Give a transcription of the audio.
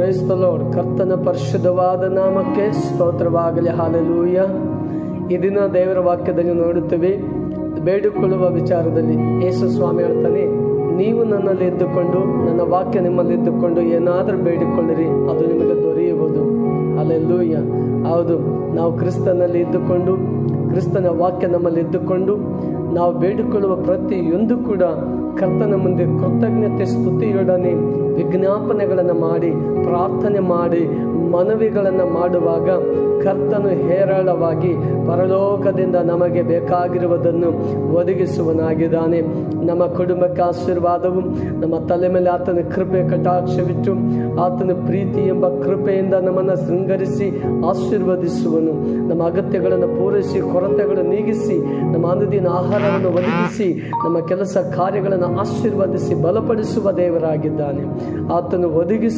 Praise the lord. ಕರ್ತನ ಪರಿಶುದ್ಧವಾದ ನಾಮಕ್ಕೆ ಸ್ತೋತ್ರವಾಗಲಿ. ಹಾಲೆಲೂಯ. ಈ ದಿನ ದೇವರ ವಾಕ್ಯದಲ್ಲಿ ನೋಡುತ್ತೇವೆ, ಬೇಡಿಕೊಳ್ಳುವ ವಿಚಾರದಲ್ಲಿ ಯೇಸು ಸ್ವಾಮಿ ಹೇಳ್ತಾನೆ, ನೀವು ನನ್ನಲ್ಲಿ ಇದ್ದುಕೊಂಡು, ನನ್ನ ವಾಕ್ಯ ನಿಮ್ಮಲ್ಲಿ ಇದ್ದುಕೊಂಡು ಏನಾದರೂ ಬೇಡಿಕೊಳ್ಳಿರಿ, ಅದು ನಿಮಗೆ ದೊರೆಯುವುದು. ಹಾಲೆಲೂಯ. ಹೌದು, ನಾವು ಕ್ರಿಸ್ತನಲ್ಲಿ ಇದ್ದುಕೊಂಡು, ಕ್ರಿಸ್ತನ ವಾಕ್ಯ ನಮ್ಮಲ್ಲಿ ಇದ್ದುಕೊಂಡು ನಾವು ಬೇಡಿಕೊಳ್ಳುವ ಪ್ರತಿಯೊಂದು ಕೂಡ ಕರ್ತನ ಮುಂದೆ ಕೃತಜ್ಞತೆ ಸ್ತುತಿಯೊಡನೆ ವಿಜ್ಞಾಪನೆಗಳನ್ನು ಮಾಡಿ, ಪ್ರಾರ್ಥನೆ ಮಾಡಿ, ಮನವಿಗಳನ್ನು ಮಾಡುವಾಗ ಕರ್ತನು ಹೇರಳವಾಗಿ ಪರಲೋಕದಿಂದ ನಮಗೆ ಬೇಕಾಗಿರುವುದನ್ನು ಒದಗಿಸುವನಾಗಿದ್ದಾನೆ. ನಮ್ಮ ಕುಟುಂಬಕ್ಕೆ ಆಶೀರ್ವಾದವು, ನಮ್ಮ ತಲೆ ಮೇಲೆ ಆತನ ಕೃಪೆ ಕಟಾಕ್ಷವಿಟ್ಟು ಆತನ ಪ್ರೀತಿ ಎಂಬ ಕೃಪೆಯಿಂದ ನಮ್ಮನ್ನು ಶೃಂಗರಿಸಿ ಆಶೀರ್ವದಿಸುವನು. ನಮ್ಮ ಅಗತ್ಯಗಳನ್ನು ಪೂರೈಸಿ, ಕೊರತೆಗಳನ್ನು ನೀಗಿಸಿ, ನಮ್ಮ ಅನುದಿನ ಆಹಾರವನ್ನು ಒದಗಿಸಿ, ನಮ್ಮ ಕೆಲಸ ಕಾರ್ಯಗಳನ್ನು ಆಶೀರ್ವದಿಸಿ ಬಲಪಡಿಸುವ ದೇವರಾಗಿದ್ದಾನೆ. ಆತನು ಒದಗಿಸಿ